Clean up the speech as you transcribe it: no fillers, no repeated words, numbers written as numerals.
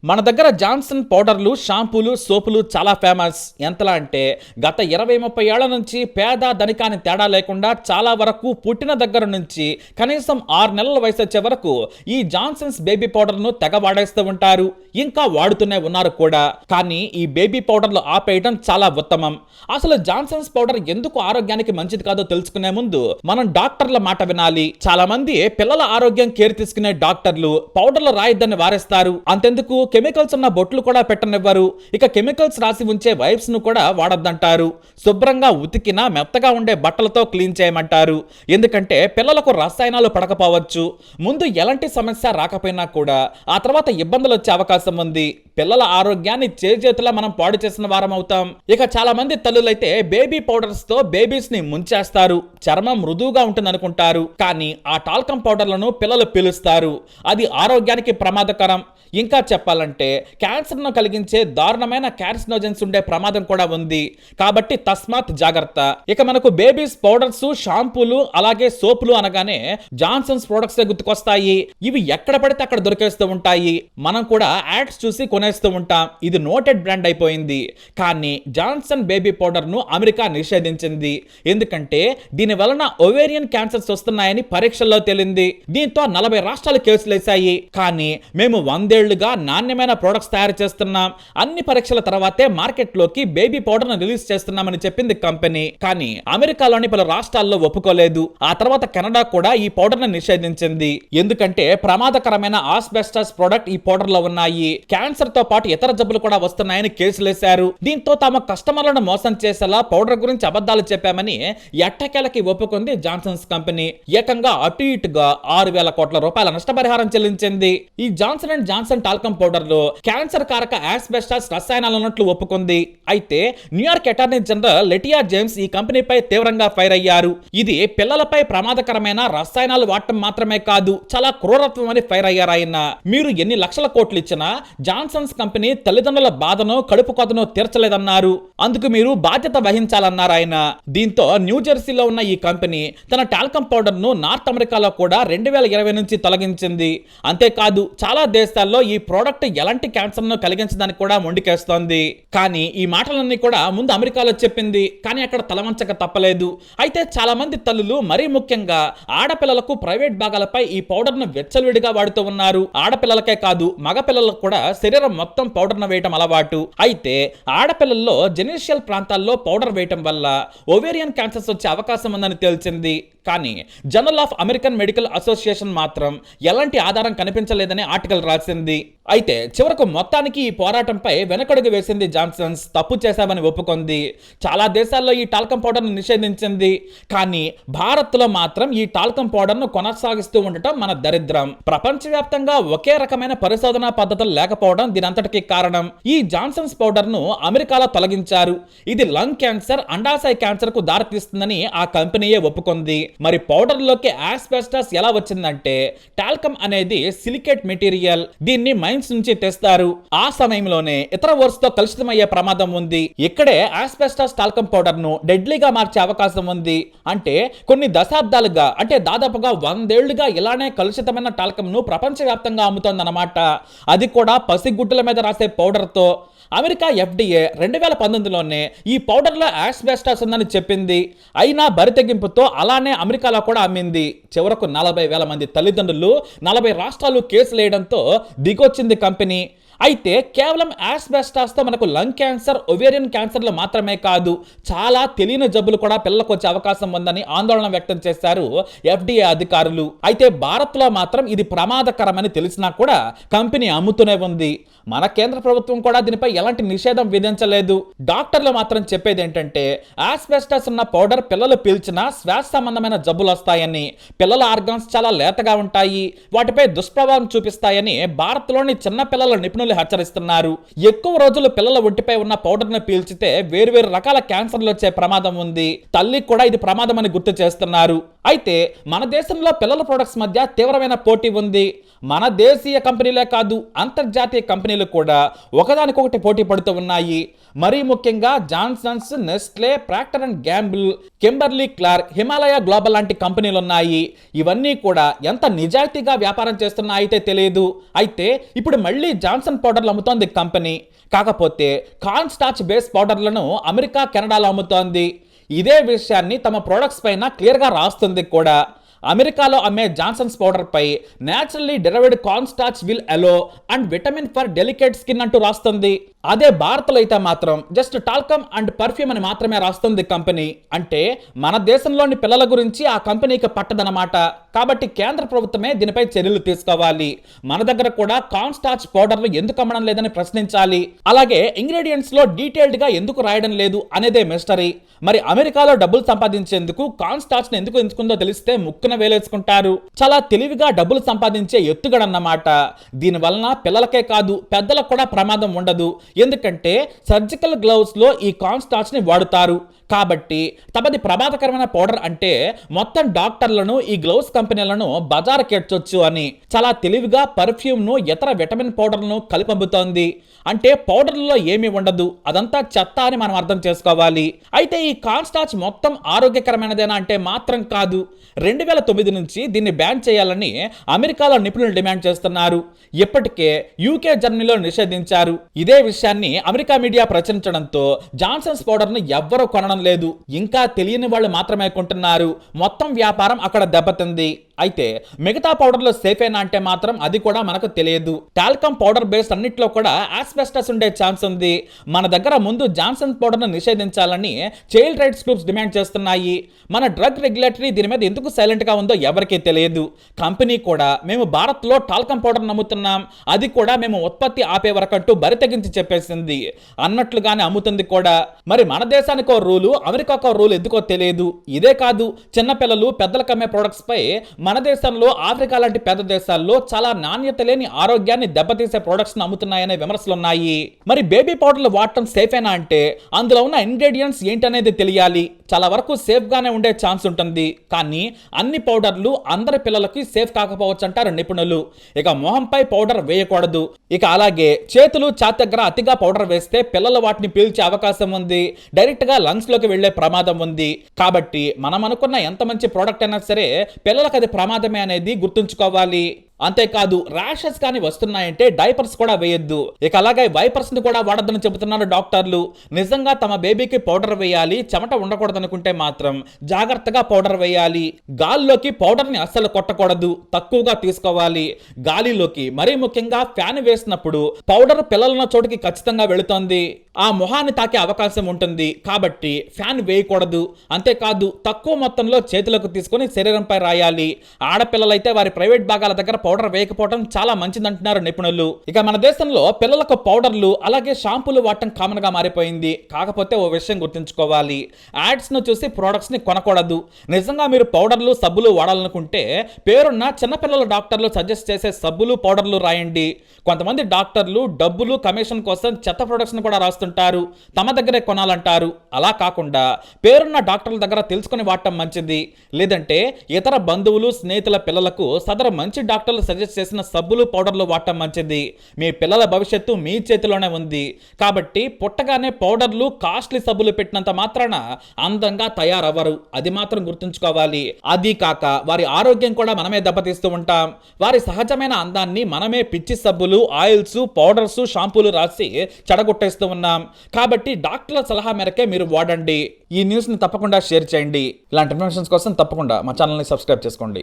మన దగ్గర జాన్సన్ పౌడర్లు, షాంపూలు, సోపులు చాలా ఫేమస్. ఎంతలా అంటే గత 20-30 ఏళ్ల నుంచి పేద ధనికాని తేడా లేకుండా చాలా వరకు పుట్టిన దగ్గర నుంచి కనీసం 6 నెలల వయసు వచ్చే వరకు ఈ జాన్సన్స్ బేబీ పౌడర్ను తెగ వాడేస్తూ ఉంటారు. ఇంకా వాడుతూనే ఉన్నారు కూడా. కానీ ఈ బేబీ పౌడర్లు ఆపేయడం చాలా ఉత్తమం. అసలు జాన్సన్స్ పౌడర్ ఎందుకు ఆరోగ్యానికి మంచిది కాదో తెలుసుకునే ముందు మనం డాక్టర్ల మాట వినాలి. చాలా మంది పిల్లల ఆరోగ్యం కేర్ తీసుకునే డాక్టర్లు పౌడర్లు రాయొద్దని వారేస్తారు. అంతెందుకు కెమికల్స్ ఉన్న బొట్లు కూడా పెట్టనివ్వరు. ఇక కెమికల్స్ రాసి ఉంచే వైప్స్ ను కూడా వాడొద్దంటారు. శుభ్రంగా ఉతికిన మెత్తగా ఉండే బట్టలతో క్లీన్ చేయమంటారు. ఎందుకంటే పిల్లలకు రసాయనాలు పడకపోవచ్చు. ముందు ఎలాంటి సమస్య రాకపోయినా కూడా ఆ తర్వాత ఇబ్బందులు వచ్చే అవకాశం ఉంది. పిల్లల ఆరోగ్యాన్ని చేతులా మనం పాడు చేసిన వారం అవుతాం. ఇక చాలా మంది తల్లులైతే బేబీ పౌడర్స్ తో బేబీస్ ని ముంచేస్తారు. చర్మం మృదువుగా ఉంటుంది అనుకుంటారు. కానీ ఆ టాల్కం పౌడర్లను పిల్లలు పీలుస్తారు. అది ఆరోగ్యానికి ప్రమాదకరం. ఇంకా చెప్పాలంటే క్యాన్సర్ను కలిగించే దారుణమైన క్యాన్సర్నోజన్స్ ఉండే ప్రమాదం కూడా ఉంది. కాబట్టి తస్మాత్ జాగ్రత్త. ఇక మనకు బేబీస్ పౌడర్స్, షాంపూలు అలాగే సోపులు అనగానే జాన్సన్స్ ప్రొడక్ట్స్ గుర్తుకొస్తాయి. ఇవి ఎక్కడ పడితే అక్కడ దొరికేస్తూ ఉంటాయి. మనం కూడా యాడ్స్ చూసి కొనేస్తూ ఉంటాం. ఇది నోటెడ్ బ్రాండ్ అయిపోయింది. కానీ జాన్సన్ బేబీ పౌడర్ ను అమెరికా నిషేధించింది. ఎందుకంటే దీని వలన ఓవేరియన్ క్యాన్సర్స్ వస్తున్నాయని పరీక్షల్లో తేలింది. దీంతో 40 రాష్ట్రాలు కేసులు వేశాయి. కానీ మేము 100 ఏళ్లుగా నాణ్యమైన ప్రొడక్ట్స్ తయారు చేస్తున్నాం. అన్ని పరీక్షల తర్వాతే మార్కెట్లోకి బేబీ పౌడర్ ను రిలీజ్ చేస్తున్నామని చెప్పింది కంపెనీ. కానీ అమెరికాలోని పలు రాష్ట్రాల్లో ఒప్పుకోలేదు. ఆ తర్వాత కెనడా కూడా ఈ పౌడర్ ను నిషేధించింది. ఎందుకంటే ప్రమాదకరమైన ఆస్బెస్టాస్ ప్రొడక్ట్ ఈ పౌడర్ లో ఉన్నాయి. క్యాన్సర్ తో పాటు ఇతర జబ్బులు కూడా వస్తున్నాయని కేసులేశారు. దీంతో తమ కస్టమర్లను మోసం చేసేలా పౌడర్ గురించి అబద్ధాలు చెప్పామని ఎట్టకేలకి ఒప్పుకుంది జాన్సన్స్ కంపెనీ. ఏకంగా అటు ఇటుగా 6,000 కోట్ల రూపాయల నష్టపరిహారం చెల్లించింది. ఈ Johnson and Johnson talcum powder లో క్యాన్సర్ కారక ఆస్బెస్టాస్ రసాయనాలు ఉన్నట్లు ఒప్పుకుంది. అయితే న్యూయార్క్ అటార్నీ జనరల్ లెటియా జేమ్స్ ఈ కంపెనీపై తీవ్రంగా ఫైర్ అయ్యారు. ఇది పిల్లలపై ప్రమాదకరమైన రసాయనాలు వాడటం మాత్రమే కాదు, చాలా క్రూరత్వం అని ఫైర్ అయ్యారు ఆయన. మీరు ఎన్ని లక్షల కోట్లు ఇచ్చినా జాన్సన్స్ కంపెనీ తల్లిదండ్రుల బాధను, కడుపు కోతను తీర్చలేదన్నారు. అందుకు మీరు బాధ్యత వహించాలన్నారు ఆయన. దీంతో న్యూజెర్సీలో ఉన్న ఈ కంపెనీ తన టాల్కం పౌడర్ ను నార్త్ అమెరికాలో కూడా 2020 నుంచి తొలగించింది. అంతేకాదు చాలా దేశాల్లో ఈ ప్రోడక్ట్ ఎలాంటి క్యాన్సర్ ను కలిగించడానికి కూడా మొండికేస్తోంది. కానీ ఈ మాటలన్నీ కూడా ముందు అమెరికాలో చెప్పింది. కానీ అక్కడ తలవంచక తప్పలేదు. అయితే చాలా మంది తల్లులు, మరీ ముఖ్యంగా ఆడపిల్లలకు ప్రైవేట్ భాగాలపై ఈ పౌడర్ ను వెచ్చలుడిగా వాడుతూ ఉన్నారు. ఆడపిల్లలకే కాదు మగ పిల్లలకు కూడా శరీరం మొత్తం పౌడర్ ను వేయటం అలవాటు. అయితే ఆడపిల్లల్లో జెనిషియల్ ప్రాంతాల్లో పౌడర్ వేయటం వల్ల ఓవేరియన్ క్యాన్సర్స్ వచ్చే అవకాశం ఉందని తేల్చింది. కానీ journal of American medical association మాత్రం ఎలాంటి ఆధారం కనిపించలేదని ఆర్టికల్ రాసింది. అయితే చివరకు మొత్తానికి ఈ పోరాటంపై వెనకడుగు వేసింది జాన్సన్స్. తప్పు చేశామని ఒప్పుకుంది. చాలా దేశాల్లో ఈ టాల్కం పౌడర్ను నిషేధించింది. కానీ భారత్లో మాత్రం ఈ టాల్కం పౌడర్ను కొనసాగిస్తూ ఉండటం మన దరిద్రం. ప్రపంచవ్యాప్తంగా ఒకే రకమైన పరిశోధనా పద్ధతులు లేకపోవడం దీనంతటికి కారణం. ఈ జాన్సన్స్ పౌడర్ను అమెరికాలో తొలగించారు. ఇది లంగ్ క్యాన్సర్, అండాశయ క్యాన్సర్ కు దారితీస్తుందని ఆ కంపెనీయే ఒప్పుకుంది. మరి పౌడర్లోకి ఆస్బెస్టాస్ ఎలా వచ్చిందంటే టాల్కమ్ అనేది సిలికేట్ మెటీరియల్. దీన్ని మైన్స్ నుంచి తెస్తారు. ఆ సమయంలోనే ఇతర వర్స్ తో కలుషితమయ్యే ప్రమాదం ఉంది. ఇక్కడే ఆస్బెస్టాస్ టాల్కమ్ పౌడర్ ను డెడ్లీగా మార్చే అవకాశం ఉంది. అంటే కొన్ని దశాబ్దాలుగా, అంటే దాదాపుగా 100 ఏళ్లుగా ఇలానే కలుషితమైన టాల్కమ్ ను ప్రపంచవ్యాప్తంగా అమ్ముతోందన్నమాట. అది కూడా పసిగుడ్డుల మీద రాసే పౌడర్ తో. అమెరికా FDA 2019లోనే ఈ పౌడర్లో ఆస్బెస్టాస్ ఉందని చెప్పింది. అయినా బరితెగింపుతో అలానే అమెరికాలో కూడా అమ్మింది. చివరకు 40,000 మంది తల్లిదండ్రులు, 40 రాష్ట్రాలు కేసులు వేయడంతో దిగొచ్చింది కంపెనీ. అయితే కేవలం ఆస్బెస్టాస్ తో మనకు లంగ్ క్యాన్సర్, ఓవేరియన్ క్యాన్సర్లు మాత్రమే కాదు, చాలా తెలియని జబ్బులు కూడా పిల్లలకు వచ్చే అవకాశం ఉందని ఆందోళన వ్యక్తం చేశారు FDA అధికారులు. అయితే భారత్ లో మాత్రం ఇది ప్రమాదకరమని తెలిసినా కూడా కంపెనీ అమ్ముతూనే ఉంది. మన కేంద్ర ప్రభుత్వం కూడా దీనిపై ఎలాంటి నిషేధం విధించలేదు. డాక్టర్లు మాత్రం చెప్పేది ఏంటంటే ఆస్బెస్టాస్ ఉన్న పౌడర్ పిల్లలు పీల్చినా శ్వాస సంబంధమైన జబ్బులు వస్తాయని, పిల్లల ఆర్గాన్స్ చాలా లేతగా ఉంటాయి, వాటిపై దుష్ప్రభావం చూపిస్తాయని భారత్లోని చిన్న పిల్లల నిపుణులు హెచ్చరిస్తున్నారు. ఎక్కువ రోజులు పిల్లల ఒంటిపై ఉన్న పౌడర్ ను పీల్చితే వేర్వేరు రకాల క్యాన్సర్లు వచ్చే ప్రమాదం ఉంది. తల్లికి కూడా ఇది ప్రమాదం అని గుర్తు చేస్తున్నారు. అయితే మన దేశంలో పిల్లల ప్రొడక్ట్స్ మధ్య తీవ్రమైన పోటీ ఉంది. మన దేశీయ కంపెనీలే కాదు, అంతర్జాతీయ కంపెనీలు కూడా ఒకదానికొకటి పోటీ పడుతూ ఉన్నాయి. మరీ ముఖ్యంగా Johnson's, Nestle, Procter and Gamble, Kimberly Clark, Himalaya global లాంటి కంపెనీలు ఉన్నాయి. ఇవన్నీ కూడా ఎంత నిజాయితీగా వ్యాపారం చేస్తున్నాయితే తెలియదు. అయితే ఇప్పుడు మళ్ళీ జాన్సన్ జాన్సన్ పౌడర్లు అమ్ముతోంది కంపెనీ. కాకపోతే కార్న్ స్టార్చ్ బేస్ పౌడర్లను అమెరికా, కెనడాలో అమ్ముతోంది. ఇదే విషయాన్ని తమ ప్రొడక్ట్స్ పైన క్లియర్గా రాస్తుంది కూడా. అమెరికాలో అమ్మే జాన్సన్స్ పౌడర్ పై naturally derived corn starch with aloe and vitamin for delicate skin అంటూ రాస్తుంది. అదే భారత్లో అయితే మాత్రం జస్ట్ టాల్కమ్ అండ్ పర్ఫ్యూమ్ అని మాత్రమే రాస్తుంది కంపెనీ. అంటే మన దేశంలోని పిల్లల గురించి ఆ కంపెనీకి పట్టదనమాట. కాబట్టి కేంద్ర ప్రభుత్వమే దీనిపై చర్యలు తీసుకోవాలి. మన దగ్గర కూడా కార్న్ స్టార్చ్ పౌడర్లు ఎందుకు అమ్మడం లేదని ప్రశ్నించాలి. అలాగే ఇంగ్రీడియంట్స్ లో డీటెయిల్డ్ గా ఎందుకు రాయడం లేదు అనేదే మిస్టరీ. మరి అమెరికాలో డబ్బులు సంపాదించేందుకు కార్న్ స్టార్చ్ ని ఎందుకు ఎంచుకుందో తెలిస్తే ముక్కున వేలేసుకుంటారు. చాలా తెలివిగా డబ్బులు సంపాదించే ఎత్తుగడన్నమాట. దీని వలన పిల్లలకే కాదు పెద్దలకు కూడా ప్రమాదం ఉండదు. ఎందుకంటే సర్జికల్ గ్లౌస్ లో ఈ కార్న్ స్టార్చ్ ని వాడుతారు. కాబట్టి తమది ప్రమాదకరమైన పౌడర్ అంటే మొత్తం డాక్టర్లను ఈ గ్లౌస్ కంపెనీలను బజారుకి ఎడ్చొచ్చు అని చాలా తెలివిగా పర్ఫ్యూమ్ ను ఇతర విటమిన్ పౌడర్లను కలిపి అమ్ముతోంది. అంటే పౌడర్లలో ఏమీ ఉండదు, అదంతా చెత్త అని మనం అర్థం చేసుకోవాలి. అయితే ఈ కార్న్ స్టార్చ్ మొత్తం ఆరోగ్యకరమైనదేనా అంటే మాత్రం కాదు. 2009 నుంచి దీన్ని బ్యాన్ చేయాలని అమెరికాలో నిపుణులు డిమాండ్ చేస్తున్నారు. ఇప్పటికే యూకే, జర్మనీలో నిషేధించారు. ఇదే విషయాన్ని అమెరికా మీడియా ప్రచురించడంతో జాన్సన్స్ పౌడర్ ను ఎవ్వరూ కొనడం లేదు. ఇంకా తెలియని వాళ్ళు మాత్రమే కొంటున్నారు. మొత్తం వ్యాపారం అక్కడ దెబ్బతింది. అయితే మిగతా పౌడర్లో సేఫేనా అంటే మాత్రం అది కూడా మనకు తెలియదు. టాల్కమ్ పౌడర్ బేస్ అన్నిట్లో కూడా ఆస్బెస్టస్ ఉండే ఛాన్స్ ఉంది. మన దగ్గర ముందు జాన్సన్ పౌడర్ను నిషేధించాలని చైల్డ్ రైట్స్ గ్రూప్స్ డిమాండ్ చేస్తున్నాయి. మన డ్రగ్ రెగ్యులేటరీ దీని మీద ఎందుకు సైలెంట్ గా ఉందో ఎవరికీ తెలియదు. కంపెనీ కూడా మేము భారత్లో టాల్కమ్ పౌడర్ నమ్ముతున్నాం, అది కూడా మేము ఉత్పత్తి ఆపే వరకంటూ బరి తెగించి చెప్పేసింది. అన్నట్లుగానే అమ్ముతుంది కూడా. మరి మన దేశానికో రూలు, అమెరికాకో రూల్ ఎందుకో తెలియదు. ఇదే కాదు, చిన్నపిల్లలు పెద్దలకు అమ్మే ప్రొడక్ట్స్ పై మన దేశంలో, ఆఫ్రికా లాంటి పెద్ద దేశాల్లో చాలా నాణ్యత లేని ఆరోగ్యాన్ని దెబ్బతీసే ప్రొడక్ట్స్ అమ్ముతున్నాయనే విమర్శలు ఉన్నాయి. మరి బేబీ పౌడర్లు వాడటం సేఫేనా అంటే అందులో ఉన్న ఇంగ్రీడియంట్స్ ఏంటనేది తెలియాలి. చాలా వరకు సేఫ్ గానే ఉండే ఛాన్స్ ఉంటుంది. కానీ అన్ని పౌడర్లు అందరి పిల్లలకి సేఫ్ కాకపోవచ్చు అంటారు నిపుణులు. ఇక మొహంపై పౌడర్ వేయకూడదు. ఇక అలాగే చేతులు, ఛాతి దగ్గర అతిగా పౌడర్ వేస్తే పిల్లలు వాటిని పీల్చే అవకాశం ఉంది. డైరెక్ట్ గా లంగ్స్ లోకి వెళ్లే ప్రమాదం ఉంది. కాబట్టి మనం అనుకున్న ఎంత మంచి ప్రోడక్ట్ అయినా సరే పిల్లలకు అది ప్రమాదమే అనేది గుర్తుంచుకోవాలి. అంతేకాదు ర్యాషెస్ కానీ వస్తున్నాయంటే డైపర్స్ కూడా వేయొద్దు. ఇక అలాగే వైపర్స్ ని కూడా వాడొద్దని చెబుతున్నారు డాక్టర్లు. నిజంగా తమ బేబీకి పౌడర్ వేయాలి, చెమట ఉండకూడదు అనుకుంటే మాత్రం జాగ్రత్తగా పౌడర్ వేయాలి. గాలిలోకి పౌడర్ ని అస్సలు కొట్టకూడదు, తక్కువగా తీసుకోవాలి. గాలిలోకి మరీ ముఖ్యంగా ఫ్యాన్ వేసినప్పుడు పౌడర్ పిల్లలున్న చోటుకి ఖచ్చితంగా వెళుతుంది. ఆ మొహాన్ని తాకే అవకాశం ఉంటుంది. కాబట్టి ఫ్యాన్ వేయకూడదు. అంతేకాదు తక్కువ మొత్తంలో చేతులకు తీసుకొని శరీరంపై రాయాలి. ఆడపిల్లలైతే వారి ప్రైవేట్ భాగాల దగ్గర పౌడర్ వేయకపోవడం చాలా మంచిదంటున్నారు నిపుణులు. ఇక మన దేశంలో పిల్లలకు పౌడర్లు అలాగే షాంపూలు వాడటం కామన్ గా మారిపోయింది. కాకపోతే ఓ విషయం గుర్తుంచుకోవాలి, యాడ్స్ ను చూసి ప్రొడక్ట్స్ ని కొనకూడదు. నిజంగా మీరు పౌడర్లు, సబ్బులు వాడాలనుకుంటే పేరున్న చిన్నపిల్లల డాక్టర్లు సజెస్ట్ చేసే సబ్బులు, పౌడర్లు రాయండి. కొంతమంది డాక్టర్లు డబ్బులు, కమిషన్ కోసం చెత్త ప్రొడక్ట్స్ ని కూడా రాస్తుంటారు, తమ దగ్గరే కొనాలంటారు. అలా కాకుండా పేరున్న డాక్టర్ల దగ్గర తెలుసుకుని వాడటం మంచిది. లేదంటే ఇతర బంధువులు, స్నేహితుల పిల్లలకు సదరు మంచి డాక్టర్లు సజెస్ట్ చేసిన సబ్బులు, పౌడర్లు వాడటం మంచిది. మీ పిల్లల భవిష్యత్తు మీ చేతిలోనే ఉంది. కాబట్టి పుట్టగానే పౌడర్లు, కాస్ట్లీ సబ్బులు పెట్టినంత మాత్రాన అందంగా తయారవ్వరు. అది మాత్రం గుర్తుంచుకోవాలి. అది కాక వారి ఆరోగ్యం కూడా మనమే దెబ్బతీస్తూ ఉంటాం. వారి సహజమైన అందాన్ని మనమే పిచ్చి సబ్బులు, ఆయిల్స్, పౌడర్స్, షాంపూలు రాసి చెడగొట్టేస్తూ ఉన్నాం. కాబట్టి డాక్టర్ల సలహా మేరకే మీరు వాడండి. ఈ న్యూస్ ని తప్పకుండా షేర్ చేయండి. ఇలాంటి ఇన్ఫర్మేషన్స్ కోసం తప్పకుండా మా ఛానల్ని సబ్స్క్రైబ్ చేసుకోండి.